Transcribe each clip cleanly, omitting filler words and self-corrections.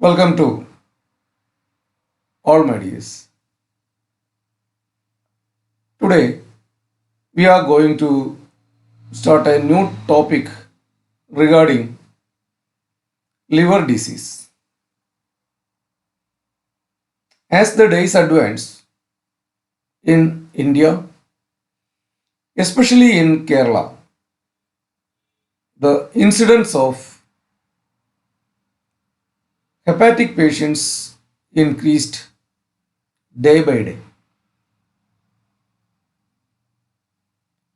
Welcome to all my dears. Today we are going to start a new topic regarding liver disease. As the days advance in India, especially in Kerala, the incidence of hepatic patients increased day by day.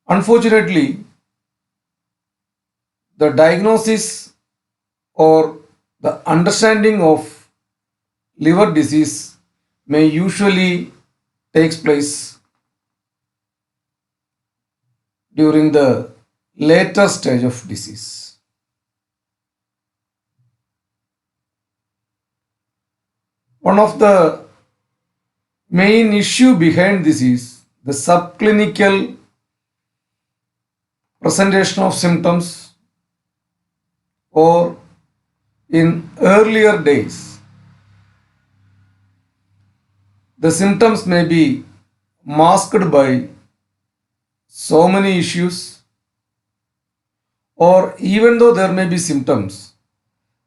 Unfortunately, the diagnosis or the understanding of liver disease may usually takes place during the later stage of disease. One of the main issue behind this is the subclinical presentation of symptoms, or in earlier days the symptoms may be masked by so many issues, or even though there may be symptoms,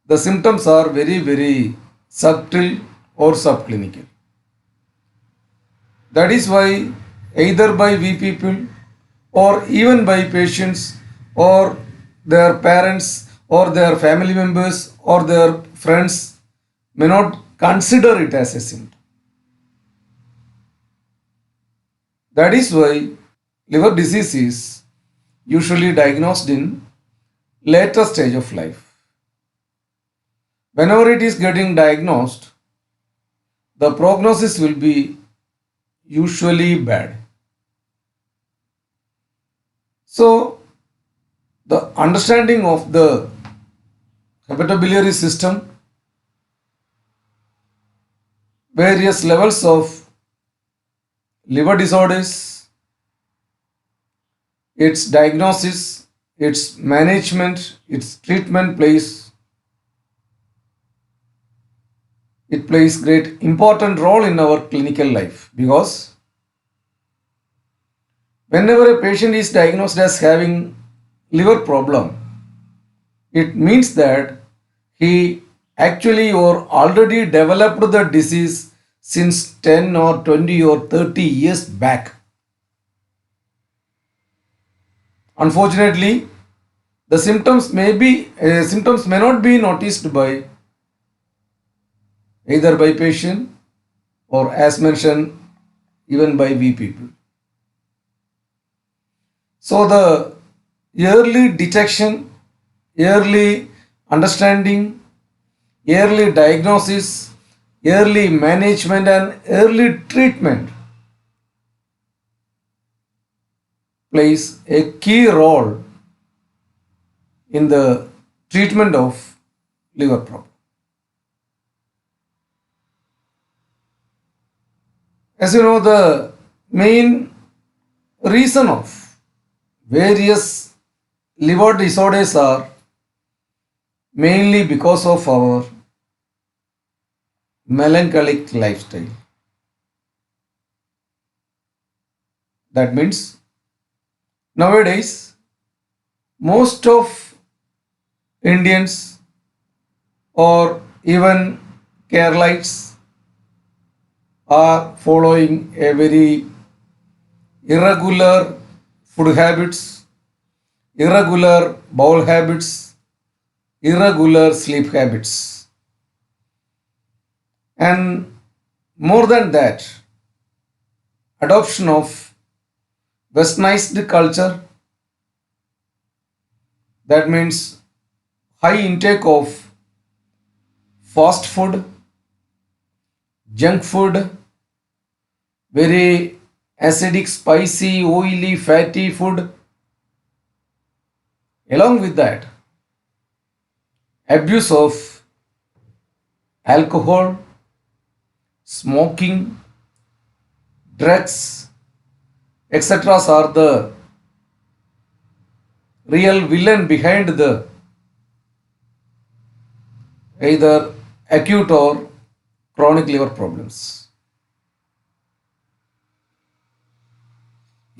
the symptoms are very subtle or subclinical. That is why either by we people or even by patients or their parents or their family members or their friends may not consider it as a symptom. That is why liver disease is usually diagnosed in later stage of life. Whenever it is getting diagnosed, the prognosis will be usually bad. So, the understanding of the hepatobiliary system, various levels of liver disorders, its diagnosis, its management, its treatment plays great important role in our clinical life, because whenever a patient is diagnosed as having liver problem, it means that he actually or already developed the disease since 10 or 20 or 30 years back. Unfortunately, the symptoms may not be noticed by either by patient or, as mentioned, even by we people. So the early detection, early understanding, early diagnosis, early management and early treatment plays a key role in the treatment of liver problem. As you know, the main reason of various liver disorders are mainly because of our melancholic lifestyle. That means nowadays most of Indians or even Keralites are following a very irregular food habits, irregular bowel habits, irregular sleep habits. And more than that, adoption of westernized culture, that means high intake of fast food, junk food, very acidic, spicy, oily, fatty food. Along with that, abuse of alcohol, smoking, drugs, etc. are the real villain behind the either acute or chronic liver problems.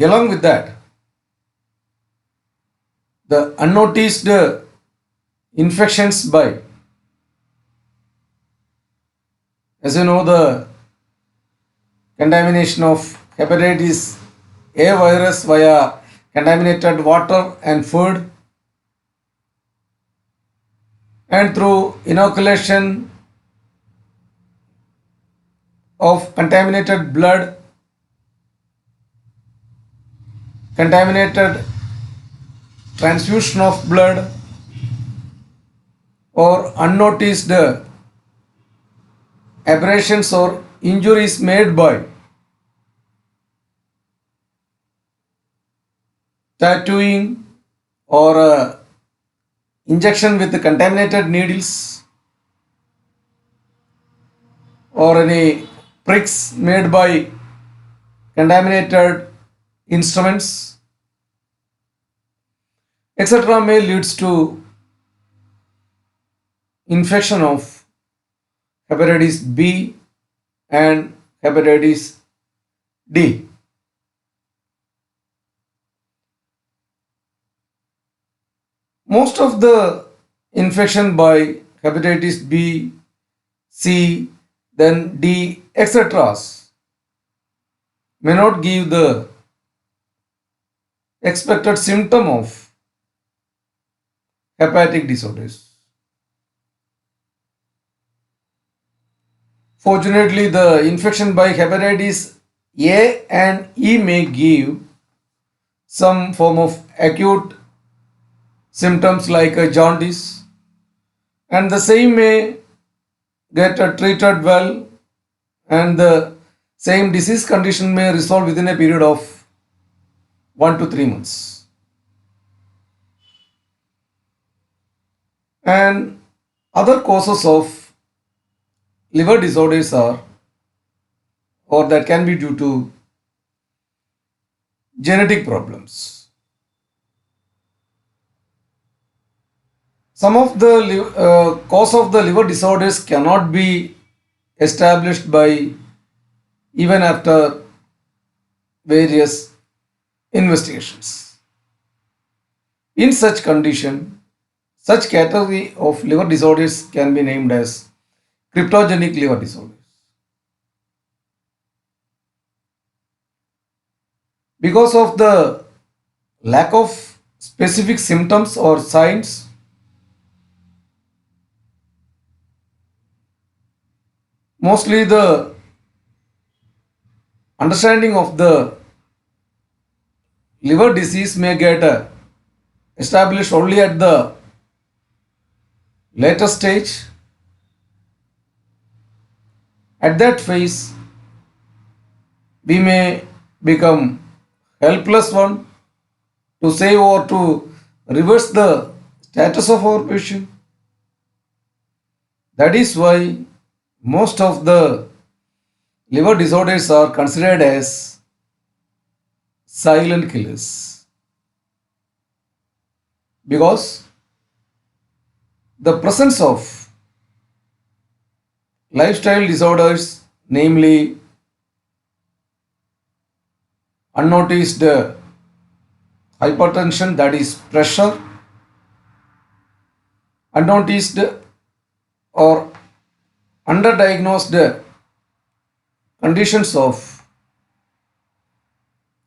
Along with that, the unnoticed infections by, as you know, the contamination of hepatitis A virus via contaminated water and food, and through inoculation of contaminated blood, contaminated transfusion of blood, or unnoticed abrasions or injuries made by tattooing or injection with contaminated needles, or any pricks made by contaminated instruments, etc., may leads to infection of hepatitis B and hepatitis D. Most of the infection by hepatitis B, C, then D, etc. may not give the expected symptom of hepatic disorders. Fortunately, the infection by hepatitis A and E may give some form of acute symptoms like a jaundice, and the same may get treated well, and the same disease condition may resolve within a period of 1 to 3 months. And other causes of liver disorders are, or that can be due to genetic problems. Some of the cause of the liver disorders cannot be established by even after various investigations. In such condition, such category of liver disorders can be named as cryptogenic liver disorders. Because of the lack of specific symptoms or signs, mostly the understanding of the liver disease may get established only at the later stage. At that phase, we may become helpless one to save or to reverse the status of our patient. That is why most of the liver disorders are considered as silent killers, because the presence of lifestyle disorders, namely unnoticed hypertension, that is pressure, unnoticed or underdiagnosed conditions of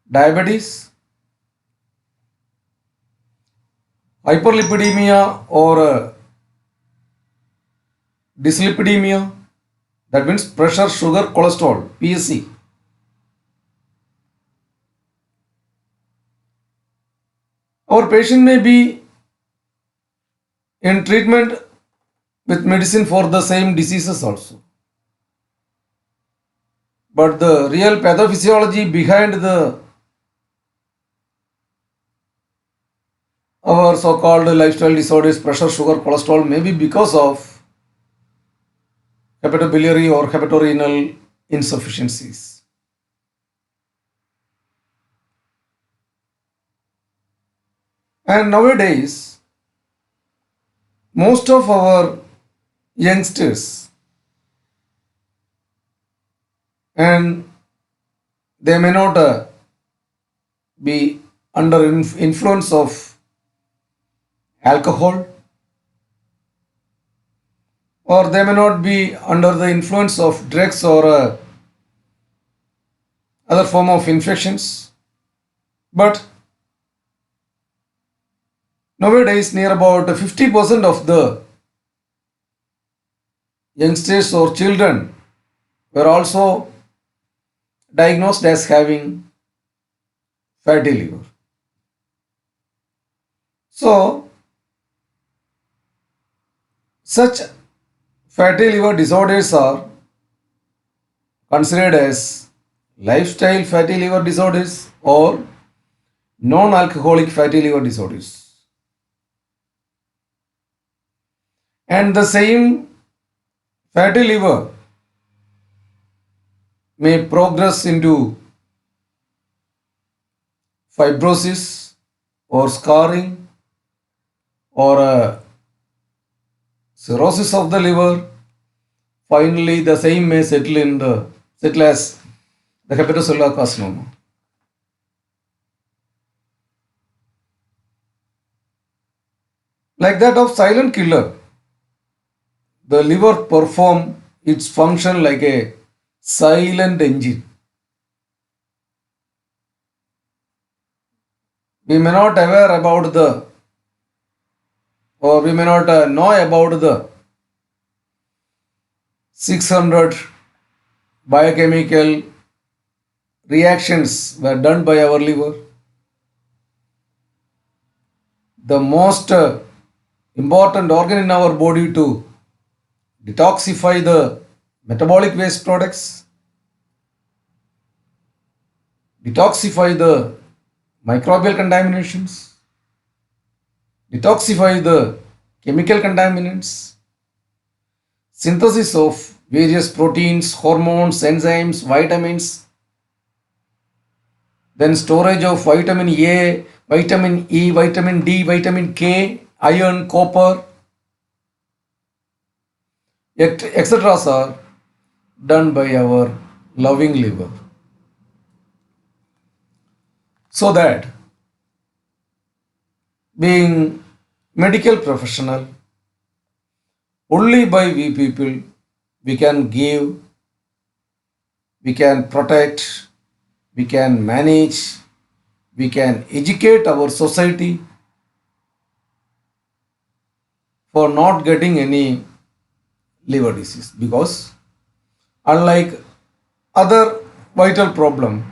diabetes, hyperlipidemia or dyslipidemia, that means pressure, sugar, cholesterol, PSC. Our patient may be in treatment with medicine for the same diseases also. But the real pathophysiology behind the our so-called lifestyle disorders, pressure, sugar, cholesterol, may be because of hepatobiliary or hepatorenal insufficiencies. And nowadays, most of our youngsters and they may not be under influence of alcohol, or they may not be under the influence of drugs or other form of infections. But nowadays, near about 50% of the youngsters or children were also diagnosed as having fatty liver. So, such fatty liver disorders are considered as lifestyle fatty liver disorders or non alcoholic fatty liver disorders. And the same fatty liver may progress into fibrosis or scarring or cirrhosis of the liver. Finally, the same may settle as the hepatocellular carcinoma. Like that of silent killer, the liver perform its function like a silent engine. We may not aware about the or we may not know about the 600 biochemical reactions were done by our liver. The most important organ in our body to detoxify the metabolic waste products, detoxify the microbial contaminations, detoxify the chemical contaminants, synthesis of various proteins, hormones, enzymes, vitamins, then storage of vitamin A, vitamin E, vitamin D, vitamin K, iron, copper, etc. are done by our loving liver. So that being medical professional, only by we people we can give, we can protect, we can manage, we can educate our society for not getting any liver disease, because unlike other vital problem,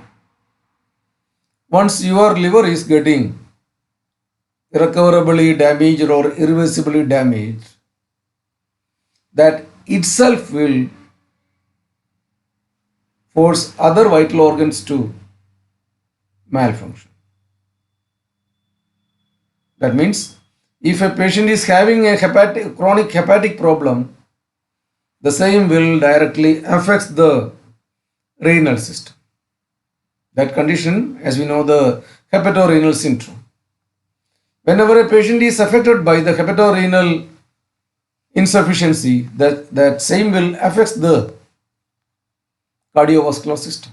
once your liver is getting irrecoverably damaged or irreversibly damaged, that itself will force other vital organs to malfunction. That means if a patient is having a chronic hepatic problem, the same will directly affect the renal system. That condition, as we know, the hepatorenal syndrome. Whenever a patient is affected by the hepatorenal insufficiency, that same will affect the cardiovascular system,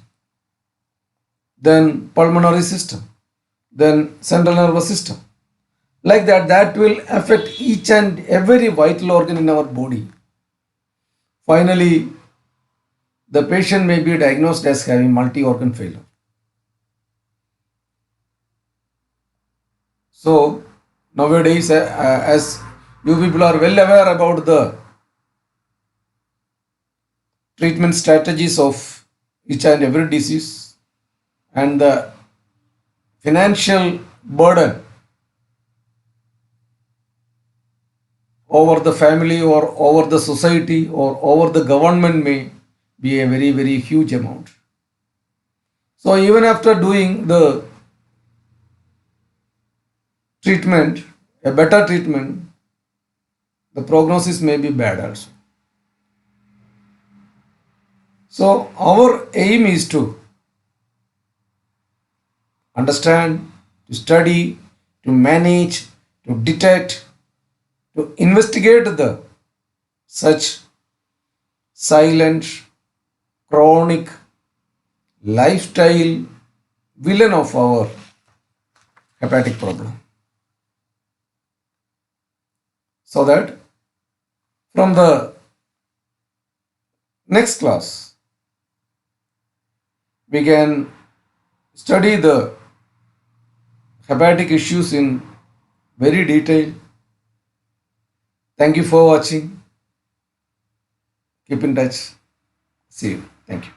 then pulmonary system, then central nervous system. Like that, that will affect each and every vital organ in our body. Finally, the patient may be diagnosed as having multi-organ failure. So, nowadays, as you people are well aware about the treatment strategies of each and every disease and the financial burden over the family or over the society or over the government may be a very, very huge amount. So, even after doing the treatment, a better treatment, the prognosis may be bad also. So, our aim is to understand, to study, to manage, to detect, to investigate the such silent, chronic lifestyle villain of our hepatic problem. So that from the next class, we can study the hepatic issues in very detail. Thank you for watching. Keep in touch. See you. Thank you.